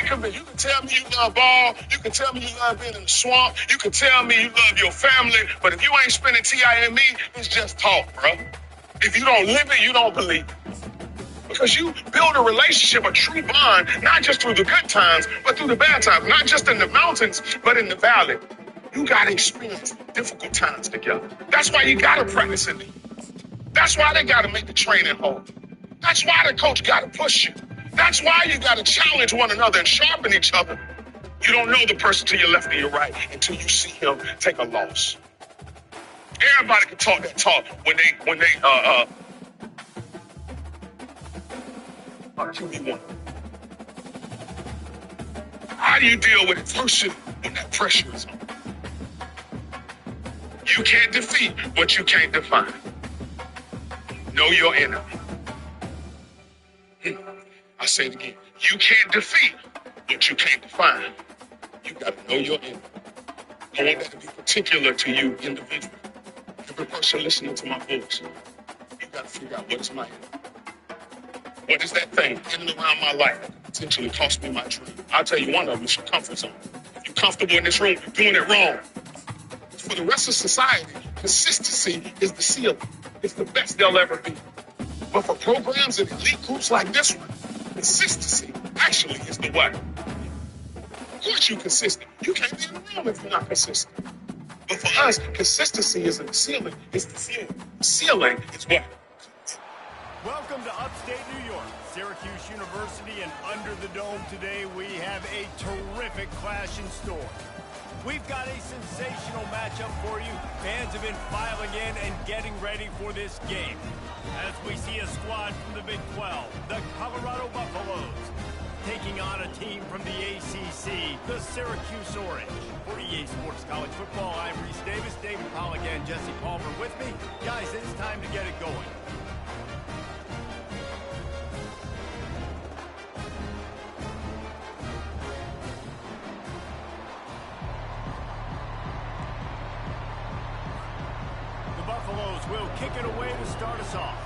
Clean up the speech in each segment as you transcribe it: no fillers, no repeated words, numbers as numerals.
convinced. You can tell me you love ball. You can tell me you love being in the swamp. You can tell me you love your family. But if you ain't spending time, it's just talk, bro. If you don't live it, you don't believe it. Because you build a relationship, a true bond, not just through the good times, but through the bad times. Not just in the mountains, but in the valley. You got to experience difficult times together. That's why you got to practice in the heat. That's why they got to make the training hard. That's why the coach got to push you. That's why you got to challenge one another and sharpen each other. You don't know the person to your left or your right until you see him take a loss. Everybody can talk that talk when they QB1. How do you deal with adversity when that pressure is on? You can't defeat what you can't define. Know your enemy. I say it again. You can't defeat what you can't define. You got to know your enemy. I want that to be particular to you individually. Every person listening to my voice, you got to figure out what is my enemy. What is that thing in and around my life that could potentially cost me my dream? I'll tell you one of them is your comfort zone. If you're comfortable in this room doing it wrong, for the rest of society, consistency is the ceiling. It's the best they'll ever be. But for programs and elite groups like this one, consistency actually is the way. Of course you're consistent. You can't be in the room if you're not consistent. But for us, consistency isn't the ceiling, it's the ceiling. The ceiling is what? Welcome to upstate New York, Syracuse University, and under the dome today we have a terrific clash in store. We've got a sensational matchup for you. Fans have been filing in and getting ready for this game. As we see a squad from the Big 12, the Colorado Buffaloes, taking on a team from the ACC, the Syracuse Orange. For EA Sports College Football, I'm Reese Davis, David Pollack, and Jesse Palmer with me. Guys, it's time to get it going. Buffaloes will kick it away to start us off.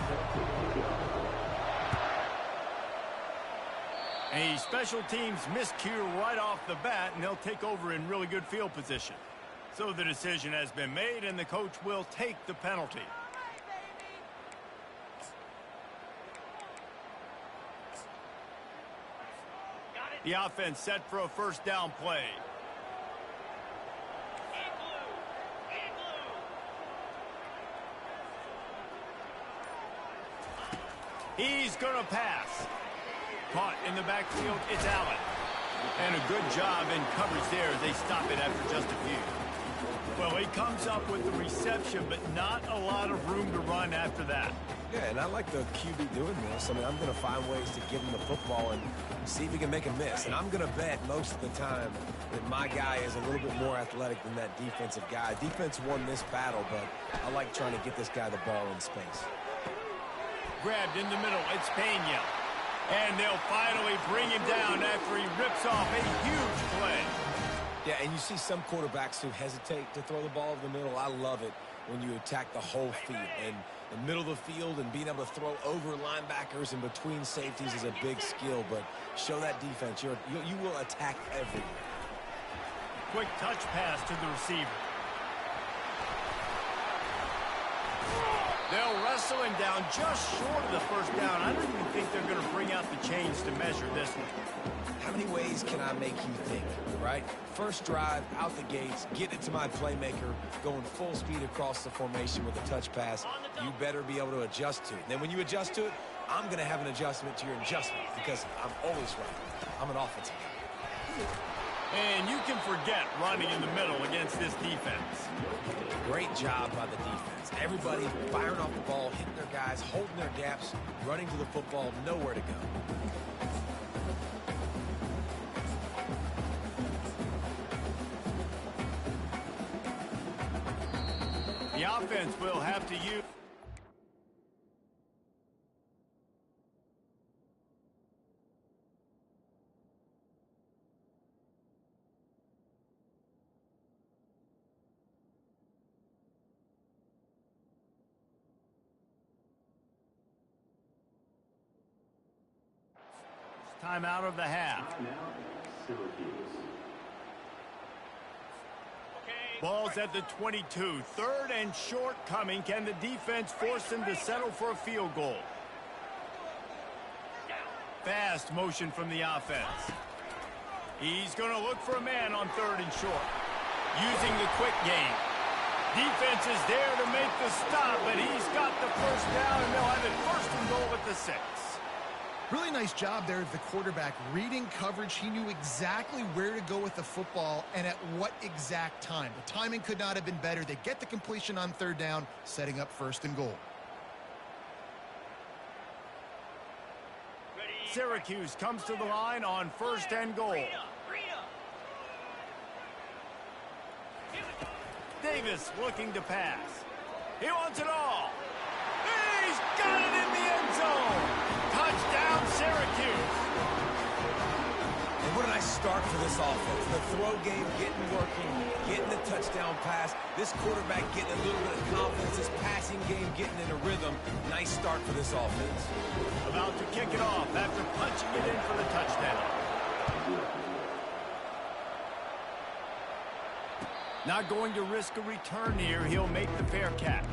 A special teams miscue right off the bat, and they'll take over in really good field position. So the decision has been made, and the coach will take the penalty. The offense set for a first down play. He's going to pass. Caught in the backfield, it's Allen. And a good job in coverage there as they stop it after just a few. Well, he comes up with the reception, but not a lot of room to run after that. Yeah, and I like the QB doing this. I mean, I'm going to find ways to give him the football and see if he can make a miss. And I'm going to bet most of the time that my guy is a little bit more athletic than that defensive guy. Defense won this battle, but I like trying to get this guy the ball in space. Grabbed in the middle, it's Pena. And they'll finally bring him down after he rips off a huge play. Yeah, and you see some quarterbacks who hesitate to throw the ball over the middle. I love it when you attack the whole field. And the middle of the field and being able to throw over linebackers and between safeties is a big skill. But show that defense. You will attack everywhere. Quick touch pass to the receiver. They'll wrestle him down just short of the first down. I don't even think they're going to bring out the chains to measure this one. How many ways can I make you think, right? First drive, out the gates, get it to my playmaker, going full speed across the formation with a touch pass. You better be able to adjust to it. And then when you adjust to it, I'm going to have an adjustment to your adjustment because I'm always right. I'm an offensive guy. And you can forget running in the middle against this defense. Great job by the defense. Everybody firing off the ball, hitting their guys, holding their gaps, running to the football, nowhere to go. The offense will have to use... Time out of the half. Ball's at the 22. Third and short coming. Can the defense force him to settle for a field goal? Fast motion from the offense. He's going to look for a man on third and short. Using the quick game. Defense is there to make the stop, but he's got the first down, and they'll have it first and goal at the 6. Really nice job there of the quarterback. Reading coverage, he knew exactly where to go with the football and at what exact time. The timing could not have been better. They get the completion on third down, setting up first and goal. Syracuse comes to the line on first and goal. Davis looking to pass. He wants it all. He's got it in the end zone. Touchdown, Syracuse. And what a nice start for this offense. The throw game working, getting the touchdown pass. This quarterback getting a little bit of confidence. This passing game getting in a rhythm. Nice start for this offense. About to kick it off after punching it in for the touchdown. Not going to risk a return here. He'll make the fair catch.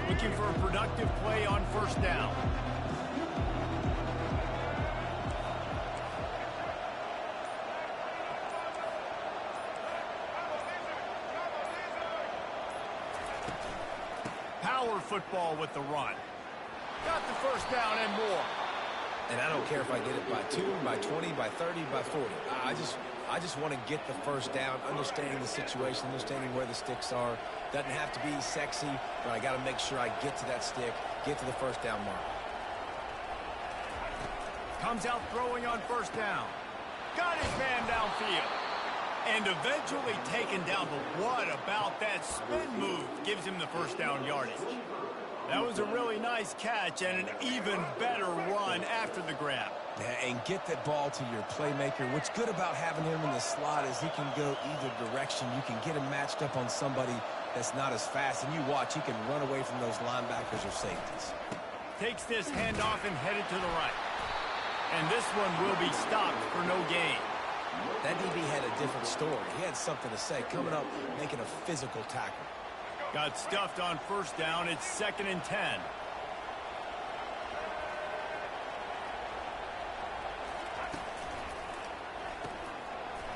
Looking for a productive play on first down. Power football with the run. Got the first down and more. And I don't care if I get it by 2, by 20, by 30, by 40. I just want to get the first down, understanding the situation, understanding where the sticks are. Doesn't have to be sexy, but I got to make sure I get to that stick, get to the first down mark. Comes out throwing on first down. Got his man downfield. And eventually taken down, but what about that spin move gives him the first down yardage? That was a really nice catch and an even better run after the grab. Yeah, and get that ball to your playmaker. What's good about having him in the slot is he can go either direction. You can get him matched up on somebody that's not as fast, and you watch, he can run away from those linebackers or safeties. Takes this handoff and headed to the right. And this one will be stopped for no gain. That DB had a different story. He had something to say, coming up, making a physical tackle. Got stuffed on first down. It's 2nd and 10.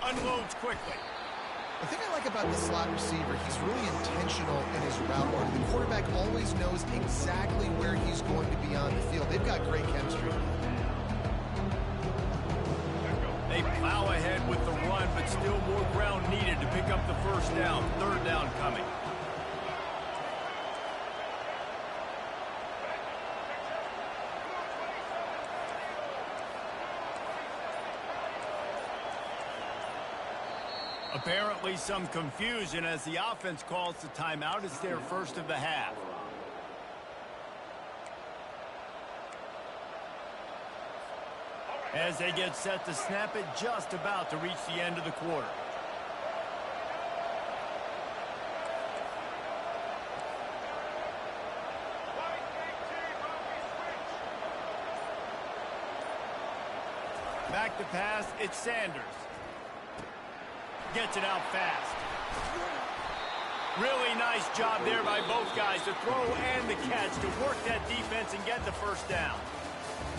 Unloads quickly. The thing I like about the slot receiver, he's really intentional in his route order. The quarterback always knows exactly where he's going to be on the field. They've got great chemistry. They plow ahead with the run, but still more ground needed to pick up the first down. Third down coming. Apparently some confusion as the offense calls the timeout. It's their first of the half. As they get set to snap it, just about to reach the end of the quarter. Back to pass, it's Sanders. Gets it out fast. Really nice job there by both guys to throw and the catch to work that defense and get the first down.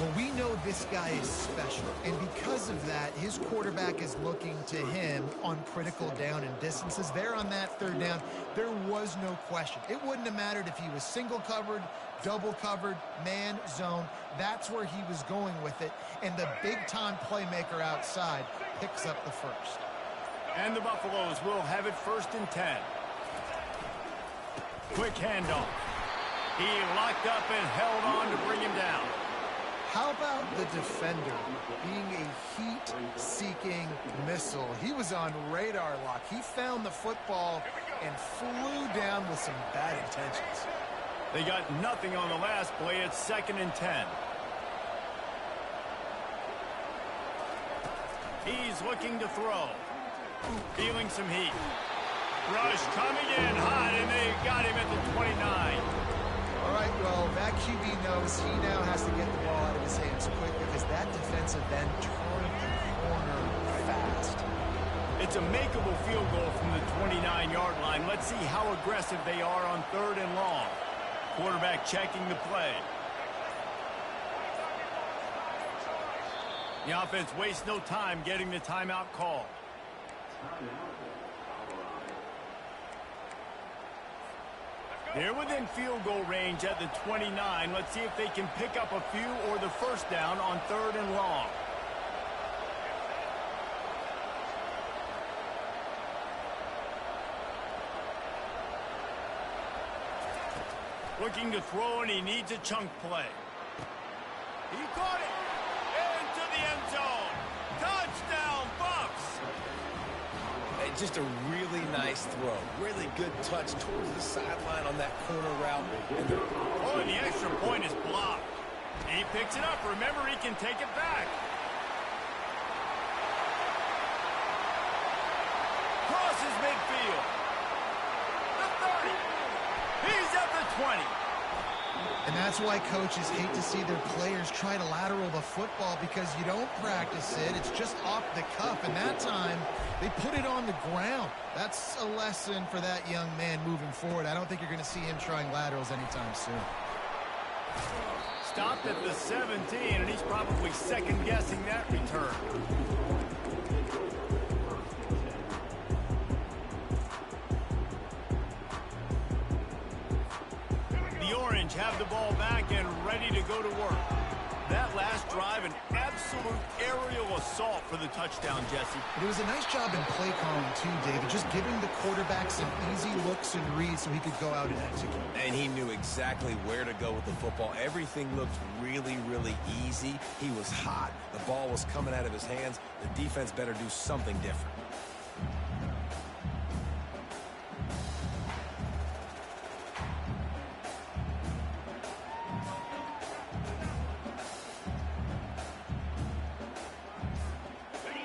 Well, we know this guy is special, and because of that, his quarterback is looking to him on critical down and distances. There on that third down, there was no question. It wouldn't have mattered if he was single covered, double covered, man, zone. That's where he was going with it, and the big-time playmaker outside picks up the first. And the Buffaloes will have it 1st and 10. Quick handoff. He locked up and held on to bring him down. How about the defender being a heat-seeking missile? He was on radar lock. He found the football and flew down with some bad intentions. They got nothing on the last play. It's 2nd and 10. He's looking to throw. Feeling some heat. Rush coming in hot, and they got him at the 29. All right, well, that QB knows he now has to get the ball out of his hands quick because that defensive end turned the corner fast. It's a makeable field goal from the 29-yard line. Let's see how aggressive they are on 3rd and long. Quarterback checking the play. The offense wastes no time getting the timeout call. They're within field goal range at the 29. Let's see if they can pick up a few or the first down on 3rd and long. Looking to throw, and he needs a chunk play. He caught it into the end zone. Touchdown, Bucks! Just a really nice throw. Really good touch towards the sideline on that corner route. Oh, and the extra point is blocked. He picks it up. Remember, he can take it back. Crosses midfield. The 30. He's at the 20. And that's why coaches hate to see their players try to lateral the football because you don't practice it. It's just off the cuff. And that time, they put it on the ground. That's a lesson for that young man moving forward. I don't think you're going to see him trying laterals anytime soon. Stopped at the 17, and he's probably second-guessing that return. The Orange have the ball back and ready to go to work. That last drive, an absolute aerial assault for the touchdown, Jesse. But it was a nice job in play calling, too, David, just giving the quarterback some easy looks and reads so he could go out and execute. And he knew exactly where to go with the football. Everything looked really, really easy. He was hot. The ball was coming out of his hands. The defense better do something different.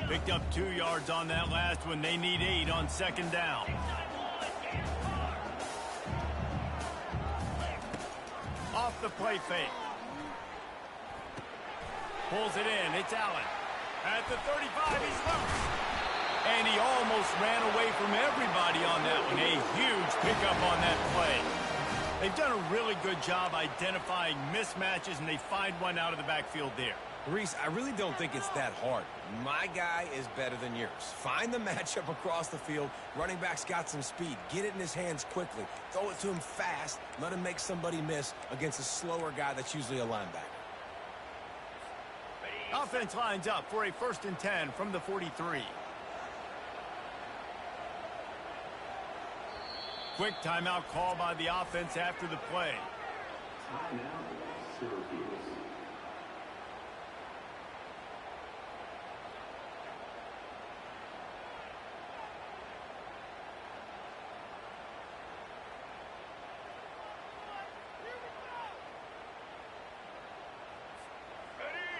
Picked up 2 yards on that last one. They need 8 on 2nd down. Off the play fake. Pulls it in. It's Allen. At the 35, he's loose. And he almost ran away from everybody on that one. A huge pickup on that play. They've done a really good job identifying mismatches, and they find one out of the backfield there. Reese, I really don't think it's that hard. My guy is better than yours. Find the matchup across the field. Running back's got some speed. Get it in his hands quickly. Throw it to him fast. Let him make somebody miss against a slower guy that's usually a linebacker. Offense lines up for a 1st and 10 from the 43. Quick timeout call by the offense after the play. Timeout, Syracuse.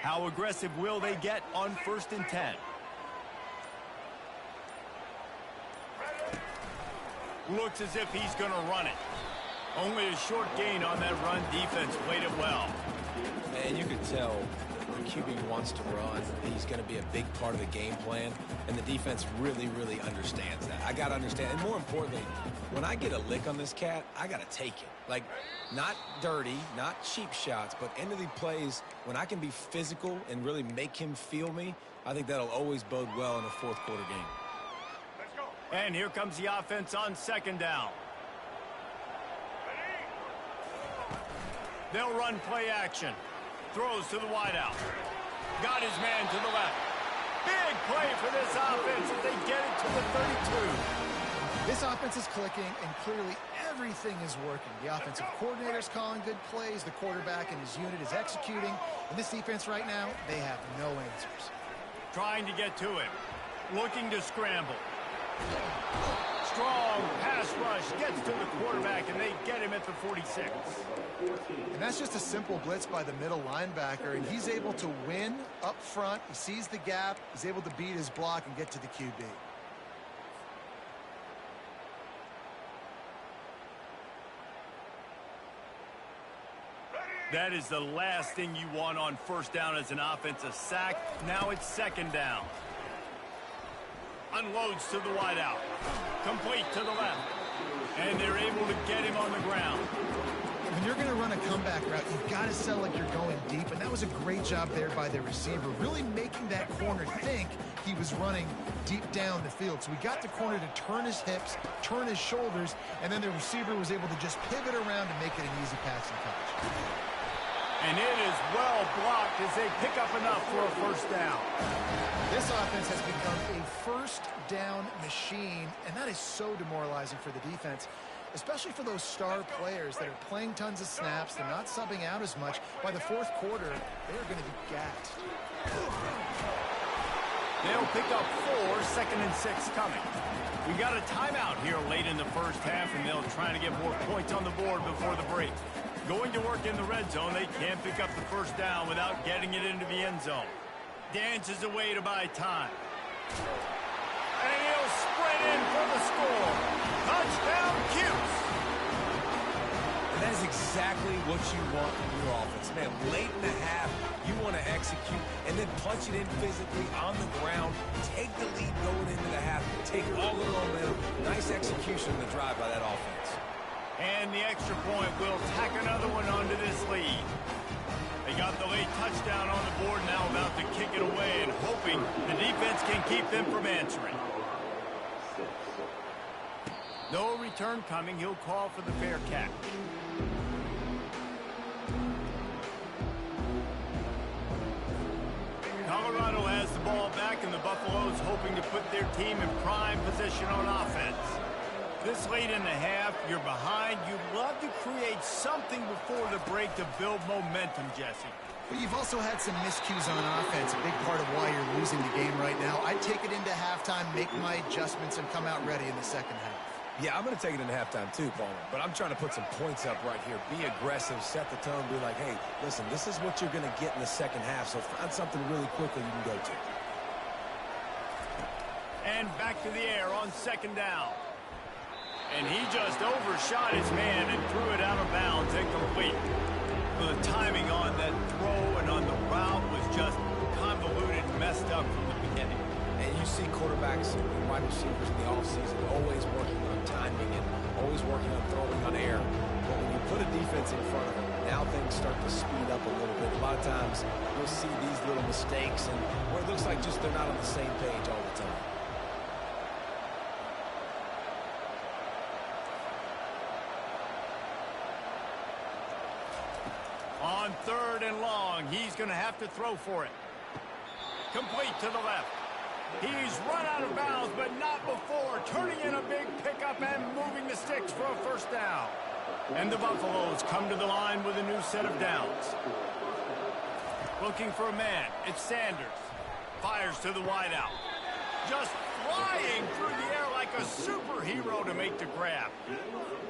How aggressive will they get on 1st and 10? Looks as if he's going to run it. Only a short gain on that run. Defense played it well. And you can tell the QB wants to run. He's going to be a big part of the game plan. And the defense really, really understands that. I got to understand. And more importantly, when I get a lick on this cat, I got to take it. Like, not dirty, not cheap shots, but end of the plays, when I can be physical and really make him feel me, I think that'll always bode well in a 4th quarter game. And here comes the offense on 2nd down. They'll run play action. Throws to the wideout. Got his man to the left. Big play for this offense as they get it to the 32. This offense is clicking, and clearly everything is working. The offensive coordinator's calling good plays. The quarterback and his unit is executing. And this defense right now, they have no answers. Trying to get to him. Looking to scramble. Strong pass rush gets to the quarterback, and they get him at the 46. And that's just a simple blitz by the middle linebacker, and he's able to win up front. He sees the gap. He's able to beat his block and get to the QB. That is the last thing you want on first down as an offensive sack. Now it's second down. Unloads to the wideout. Complete to the left. And they're able to get him on the ground. When you're going to run a comeback route, you've got to sell like you're going deep, and that was a great job there by the receiver, really making that corner think he was running deep down the field. So we got the corner to turn his hips, turn his shoulders, and then the receiver was able to just pivot around and make it an easy passing catch. And it is well blocked as they pick up enough for a first down. This offense has become a first down machine, and that is so demoralizing for the defense, especially for those star players that are playing tons of snaps. They're not subbing out as much. By the fourth quarter, they are going to be gassed. They'll pick up 4, 2nd and 6 coming. We got a timeout here late in the first half, and they'll try to get more points on the board before the break. Going to work in the red zone, they can't pick up the first down without getting it into the end zone. Dances away to buy time. And he'll sprint in for the score. Touchdown, Cuse. And that is exactly what you want in your offense. Man, late in the half, you want to execute and then punch it in physically on the ground. Take the lead going into the half. Take all the momentum. Nice execution in the drive by that offense. And the extra point will tack another one onto this lead. They got the late touchdown on the board, now about to kick it away and hoping the defense can keep them from answering. No return coming. He'll call for the fair catch. Colorado has the ball back, and the Buffaloes hoping to put their team in prime position on offense. This late in the half, you're behind. You'd love to create something before the break to build momentum, Jesse. But you've also had some miscues on offense, a big part of why you're losing the game right now. I'd take it into halftime, make my adjustments, and come out ready in the second half. Yeah, I'm going to take it into halftime too, Palmer. But I'm trying to put some points up right here. Be aggressive, set the tone, be like, hey, listen, this is what you're going to get in the second half, so find something really quickly you can go to. And back to the air on second down. And he just overshot his man and threw it out of bounds, incomplete. The timing on that throw and on the route was just convoluted, messed up from the beginning. And you see quarterbacks and wide receivers in the offseason always working on timing and always working on throwing on air. But when you put a defense in front of them, now things start to speed up a little bit. A lot of times you'll see these little mistakes and where it looks like just they're not on the same page all the time. On 3rd and long, he's going to have to throw for it. Complete to the left. He's run out of bounds, but not before turning in a big pickup and moving the sticks for a first down. And the Buffaloes come to the line with a new set of downs. Looking for a man. It's Sanders. Fires to the wideout. Just flying through the air like a superhero to make the grab.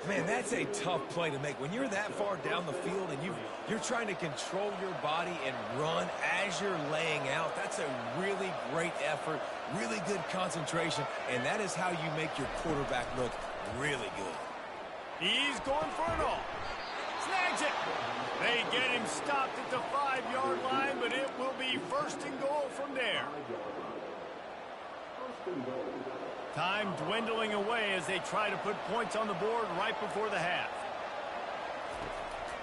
Man, that's a tough play to make. When you're that far down the field and you're trying to control your body and run as you're laying out, that's a really great effort, really good concentration, and that is how you make your quarterback look really good. He's going for it all. Snags it. They get him stopped at the 5-yard line, but it will be 1st and goal from there. Time dwindling away as they try to put points on the board right before the half.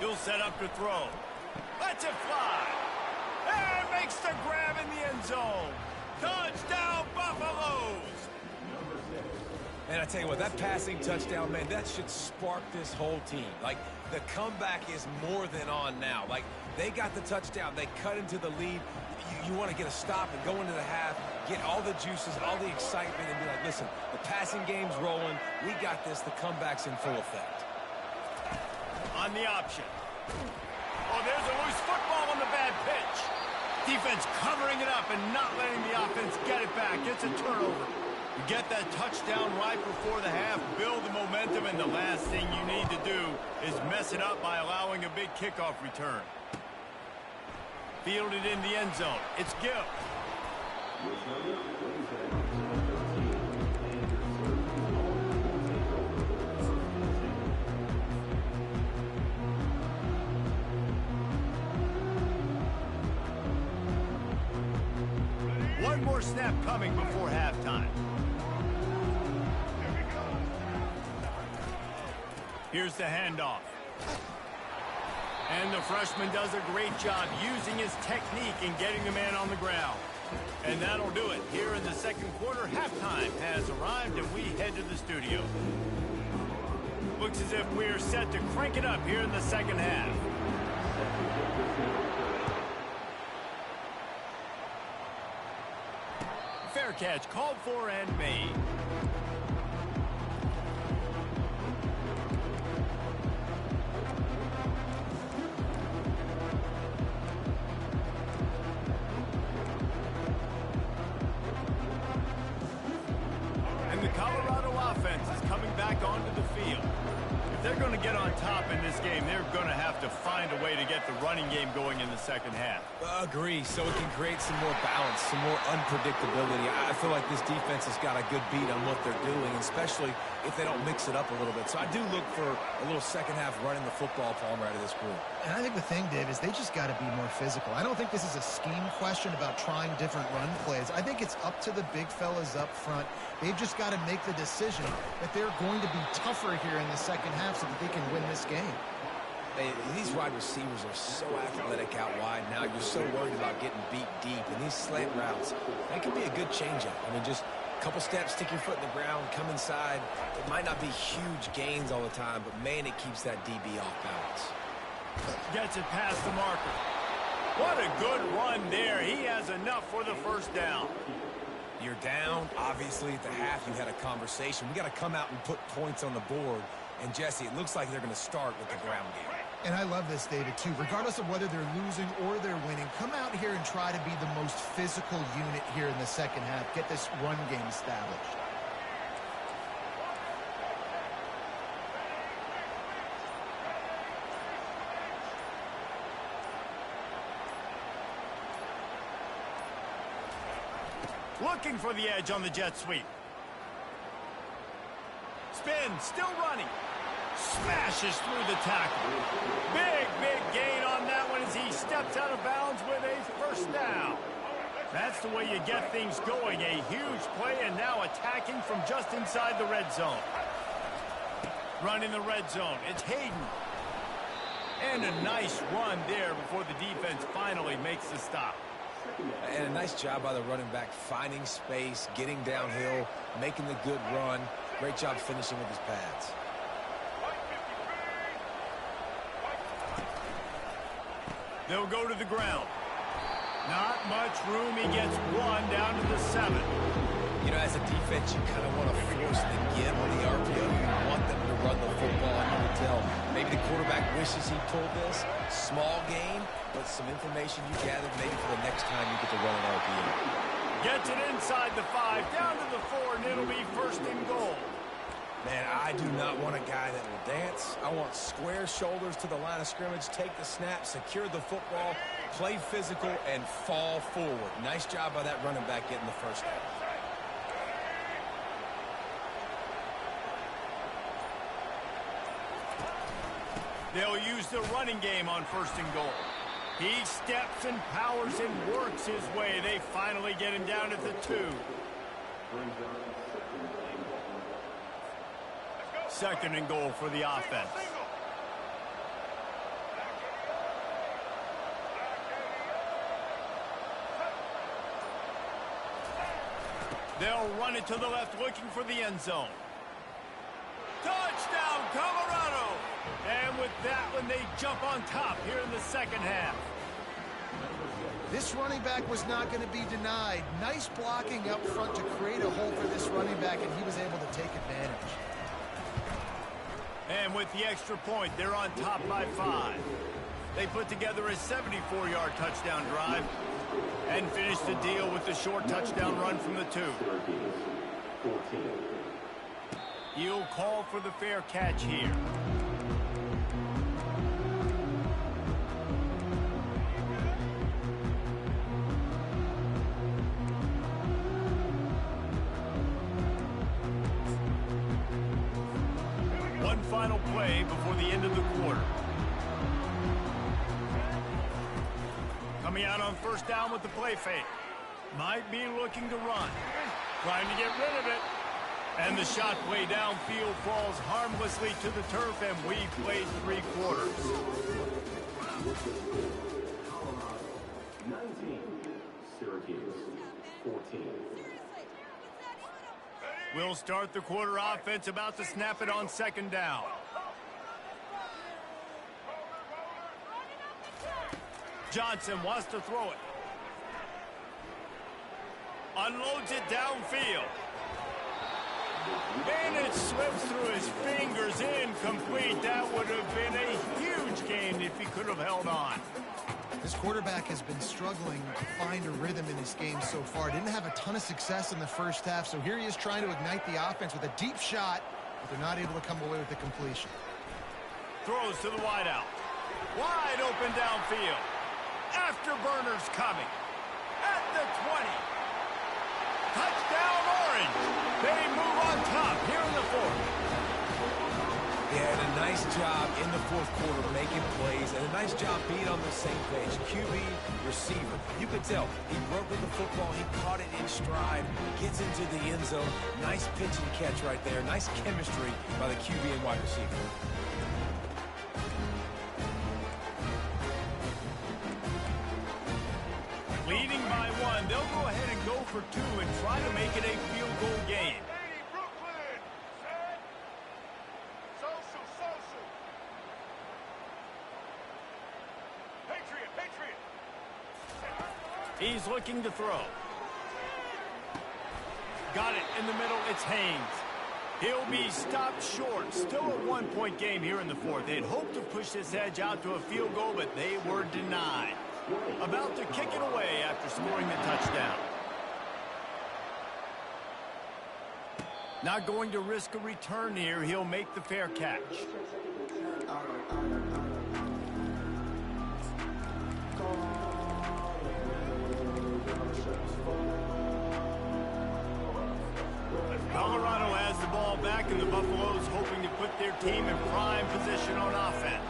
He'll set up to throw. Lets it fly. And makes the grab in the end zone. Touchdown, Buffaloes! And I tell you what, that passing touchdown, man, that should spark this whole team. Like, the comeback is more than on now. Like, they got the touchdown. They cut into the lead. You want to get a stop and go into the half, get all the juices, all the excitement, and be like, listen, the passing game's rolling. We got this. The comeback's in full effect. On the option. Oh, there's a loose football on the bad pitch. Defense covering it up and not letting the offense get it back. It's a turnover. You get that touchdown right before the half, build the momentum, and the last thing you need to do is mess it up by allowing a big kickoff return. Fielded in the end zone. It's Gill. first snap coming before halftime. Here's the handoff. And the freshman does a great job using his technique and getting the man on the ground. And that'll do it. Here in the second quarter, halftime has arrived, and we head to the studio. Looks as if we're set to crank it up here in the second half. Fair catch called for and made. And the Colorado offense is coming back onto the field. If they're going to get on top in this game, they're going to have to find a way to get the running game going in the second half. Agree, so it can create some more balance, some more unpredictability. I feel like this defense has got a good beat on what they're doing, especially if they don't mix it up a little bit. So I do look for a little second half running the football Palmer out of this group. And I think the thing, Dave, is they just got to be more physical. I don't think this is a scheme question about trying different run plays. I think it's up to the big fellas up front. They've just got to make the decision that they're going to be tougher here in the second half so that they can win this game. These wide receivers are so athletic out wide now. You're so worried about getting beat deep. And these slant routes, that could be a good changeup. I mean, just a couple steps, stick your foot in the ground, come inside. It might not be huge gains all the time, but, man, it keeps that DB off balance. Gets it past the marker. What a good run there. He has enough for the first down. You're down. Obviously, at the half, you had a conversation. We got to come out and put points on the board. And, Jesse, it looks like they're going to start with the ground game. And I love this, David, too. Regardless of whether they're losing or they're winning, come out here and try to be the most physical unit here in the second half. Get this run game established. Looking for the edge on the jet sweep. Spin, still running. Smashes through the tackle. Big gain on that one as he steps out of bounds with a first down. That's the way you get things going. A huge play, and now attacking from just inside the red zone. Run in the red zone. It's Hayden. And a nice run there before the defense finally makes the stop. And a nice job by the running back, finding space, getting downhill, making the good run. Great job finishing with his pads. They'll go to the ground. Not much room. He gets one down to the 7. You know, as a defense, you kind of want to force the give on the RPO. You want them to run the football. You can tell maybe the quarterback wishes he pulled this. Small gain, but some information you gathered maybe for the next time you get to run an RPO. Gets it inside the 5, down to the 4, and it'll be first and goal. Man, I do not want a guy that will dance. I want square shoulders to the line of scrimmage, take the snap, secure the football, play physical, and fall forward. Nice job by that running back getting the first down. They'll use the running game on first and goal. He steps and powers and works his way. They finally get him down at the 2. Second and goal for the offense. They'll run it to the left, looking for the end zone. Touchdown, Colorado! And with that one, they jump on top here in the second half. This running back was not going to be denied. Nice blocking up front to create a hole for this running back, and he was able to take advantage. And with the extra point, they're on top by 5. They put together a 74-yard touchdown drive and finish the deal with the short touchdown run from the 2. He'll call for the fair catch here. One final play before the end of the quarter. Coming out on first down with the play fake. Might be looking to run. Trying to get rid of it. And the shot play downfield falls harmlessly to the turf, and we've played 3 quarters. 19, Syracuse, 14. We'll start the quarter offense, about to snap it on 2nd down. Johnson wants to throw it. Unloads it downfield. And it slips through his fingers, incomplete. That would have been a huge gain if he could have held on. This quarterback has been struggling to find a rhythm in this game so far. Didn't have a ton of success in the first half, so here he is trying to ignite the offense with a deep shot, but they're not able to come away with the completion. Throws to the wideout. Wide open downfield. Afterburners coming. At the 20. Touchdown Orange. They move on top here in the 4th. They had a nice job in the 4th quarter making plays and a nice job being on the same page. QB, receiver. You could tell he broke with the football. He caught it in stride. Gets into the end zone. Nice pitch and catch right there. Nice chemistry by the QB and wide receiver. Leading by 1, they'll go ahead and go for 2 and try to make it a field goal game. He's looking to throw. Got it in the middle. It's Haynes. He'll be stopped short. Still a 1-point game here in the 4th. They'd hoped to push this edge out to a field goal, but they were denied. About to kick it away after scoring the touchdown. Not going to risk a return here. He'll make the fair catch. Colorado has the ball back, and the Buffaloes hoping to put their team in prime position on offense.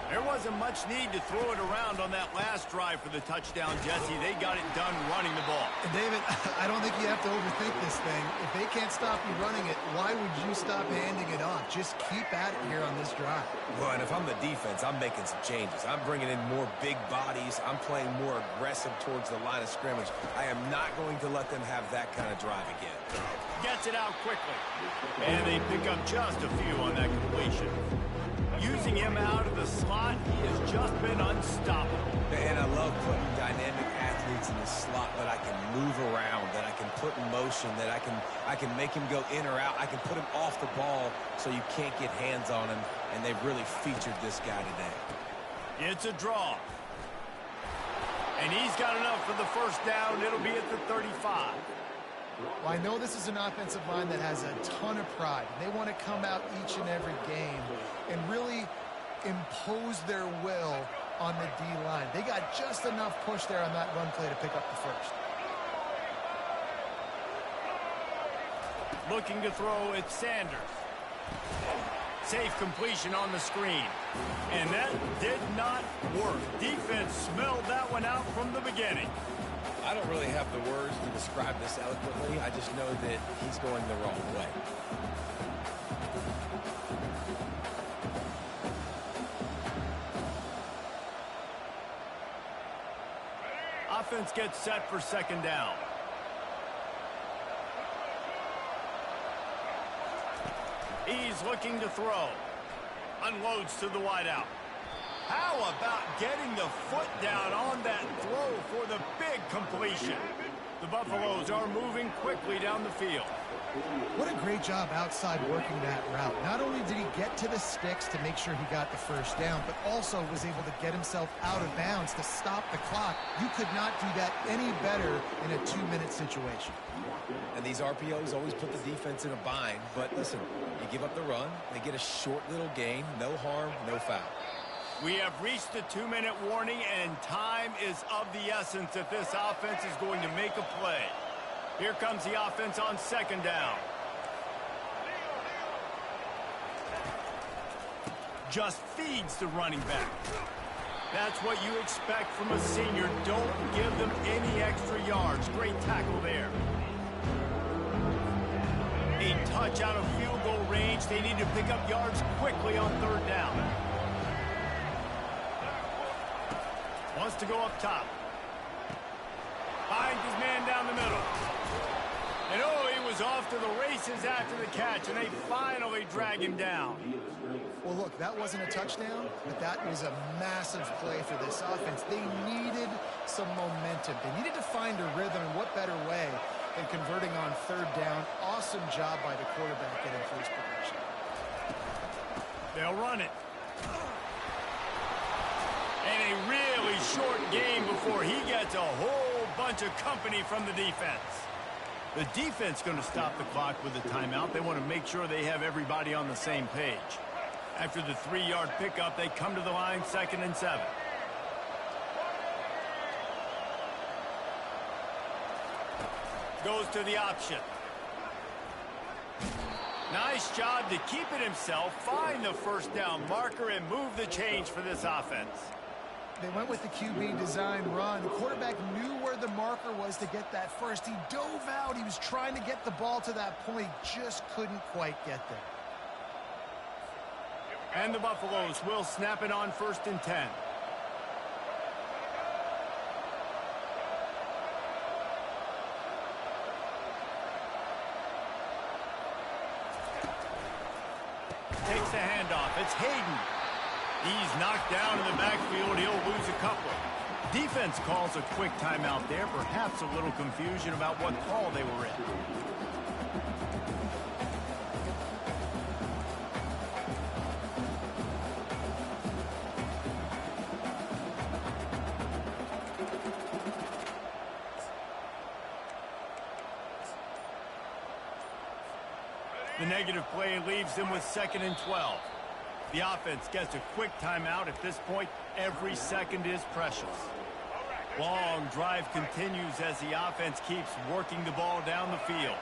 There wasn't much need to throw it around on that last drive for the touchdown, Jesse. They got it done running the ball. And David, I don't think you have to overthink this thing. If they can't stop you running it, why would you stop handing it off? Just keep at it here on this drive. Well, and if I'm the defense, I'm making some changes. I'm bringing in more big bodies. I'm playing more aggressive towards the line of scrimmage. I am not going to let them have that kind of drive again. Gets it out quickly. And they pick up just a few on that completion. Using him out of the slot, he has just been unstoppable. And I love putting dynamic athletes in the slot that I can move around, that I can put in motion, that I can make him go in or out. I can put him off the ball so you can't get hands on him, and they've really featured this guy today. It's a draw. And he's got enough for the first down. It'll be at the 35. Well, I know this is an offensive line that has a ton of pride. They want to come out each and every game and really impose their will on the D-line. They got just enough push there on that run play to pick up the first. Looking to throw, it's Sanders. Safe completion on the screen. And that did not work. Defense smelled that one out from the beginning. I don't really have the words to describe this eloquently. I just know that he's going the wrong way. Offense gets set for 2nd down. He's looking to throw. Unloads to the wideout. How about getting the foot down on that throw for the big completion? The Buffaloes are moving quickly down the field. What a great job outside working that route. Not only did he get to the sticks to make sure he got the first down, but also was able to get himself out of bounds to stop the clock. You could not do that any better in a 2-minute situation. And these RPOs always put the defense in a bind. But listen, you give up the run, they get a short little gain, no harm, no foul. We have reached the 2-minute warning, and time is of the essence if this offense is going to make a play. Here comes the offense on 2nd down. Just feeds the running back. That's what you expect from a senior. Don't give them any extra yards. Great tackle there. A touch out of field goal range. They need to pick up yards quickly on third down. Wants to go up top. Finds his man down the middle. And oh, he was off to the races after the catch, and they finally drag him down. Well, look, that wasn't a touchdown, but that was a massive play for this offense. They needed some momentum. They needed to find a rhythm, and what better way than converting on third down. Awesome job by the quarterback getting through his progression. They'll run it. And a really short game before he gets a whole bunch of company from the defense. The defense going to stop the clock with a timeout. They want to make sure they have everybody on the same page. After the 3-yard pickup, they come to the line, 2nd and 7. Goes to the option. Nice job to keep it himself, find the first down marker, and move the change for this offense. They went with the QB design run. The quarterback knew where the marker was to get that first. He dove out. He was trying to get the ball to that point. Just couldn't quite get there. And the Buffaloes will snap it on 1st and 10. Takes the handoff. It's Hayden. He's knocked down in the backfield. He'll lose a couple. Defense calls a quick timeout there. Perhaps a little confusion about what call they were in. The negative play leaves them with 2nd and 12. The offense gets a quick timeout. At this point, every second is precious. Long drive continues as the offense keeps working the ball down the field.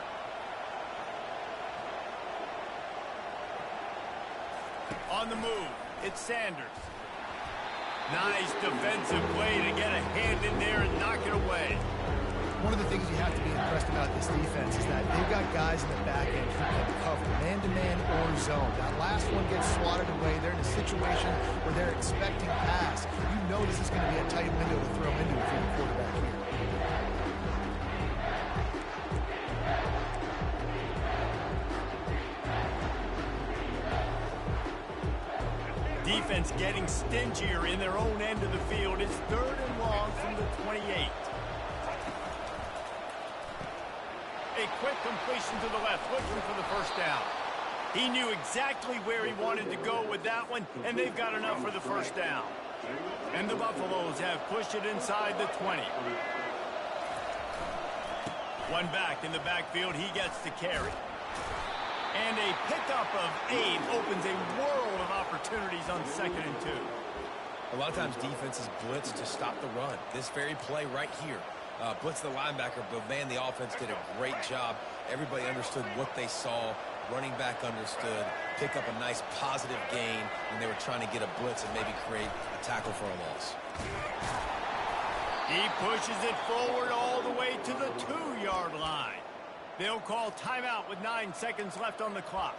On the move, it's Sanders. Nice defensive play to get a hand in there and knock it away. One of the things you have to be impressed about this defense is that they've got guys in the back end who can cover man-to-man or zone. That last one gets swatted away. They're in a situation where they're expecting pass. You know this is going to be a tight window to throw into if you're the quarterback here. Defense getting stingier in their own end of the field. It's 3rd and long from the 28. A quick completion to the left, looking for the first down. He knew exactly where he wanted to go with that one, and they've got enough for the first down. And the Buffaloes have pushed it inside the 20. One back in the backfield, he gets to carry. And a pickup of 8 opens a world of opportunities on 2nd and 2. A lot of times defenses blitz to stop the run. This very play right here. Blitz the linebacker, but man, the offense did a great job. Everybody understood what they saw. Running back understood. Pick up a nice positive gain when they were trying to get a blitz and maybe create a tackle for a loss. He pushes it forward all the way to the 2-yard line. They'll call timeout with 9 seconds left on the clock.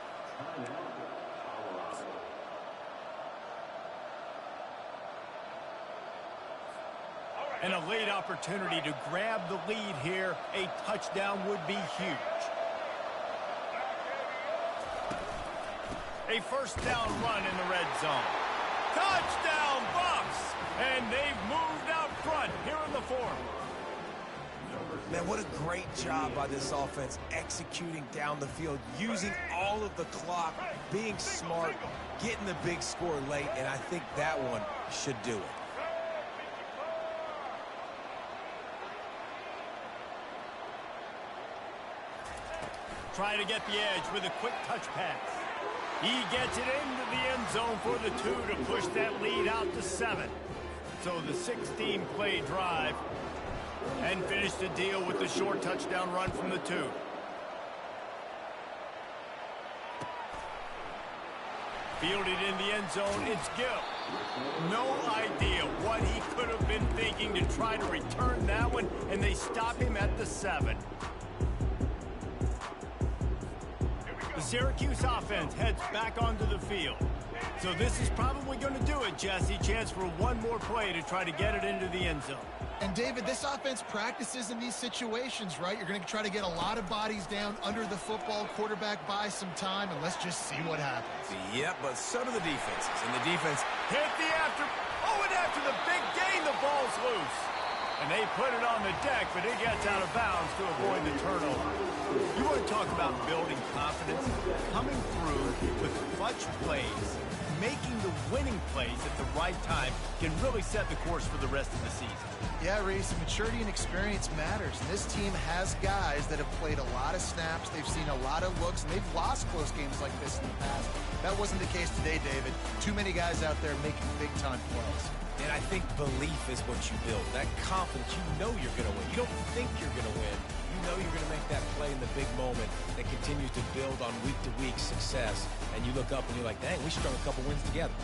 And a late opportunity to grab the lead here. A touchdown would be huge. A first down run in the red zone. Touchdown Buffs! And they've moved out front here in the 4th. Man, what a great job by this offense executing down the field, using all of the clock, being smart, getting the big score late, and I think that one should do it. Trying to get the edge with a quick touch pass. He gets it into the end zone for the 2 to push that lead out to 7. So the 16-play drive and finish the deal with the short touchdown run from the 2. Fielded in the end zone, it's Gill. No idea what he could have been thinking to try to return that one, and they stop him at the 7. The Syracuse offense heads back onto the field. So this is probably going to do it, Jesse. Chance for one more play to try to get it into the end zone. And, David, this offense practices in these situations, right? You're going to try to get a lot of bodies down under the football, quarterback buys some time, and let's just see what happens. Yep, but so do the defenses. And the defense hit the after. Oh, and after the big gain, the ball's loose. And they put it on the deck, but it gets out of bounds to avoid the turnover. You want to talk about building confidence? Coming through with clutch plays, making the winning plays at the right time can really set the course for the rest of the season. Yeah, Reese, maturity and experience matters. And this team has guys that have played a lot of snaps. They've seen a lot of looks, and they've lost close games like this in the past. That wasn't the case today, David. Too many guys out there making big-time plays. And I think belief is what you build. That confidence, you know you're going to win. You don't think you're going to win. You know you're going to make that play in the big moment that continues to build on week-to-week success. And you look up and you're like, dang, we strung a couple wins together.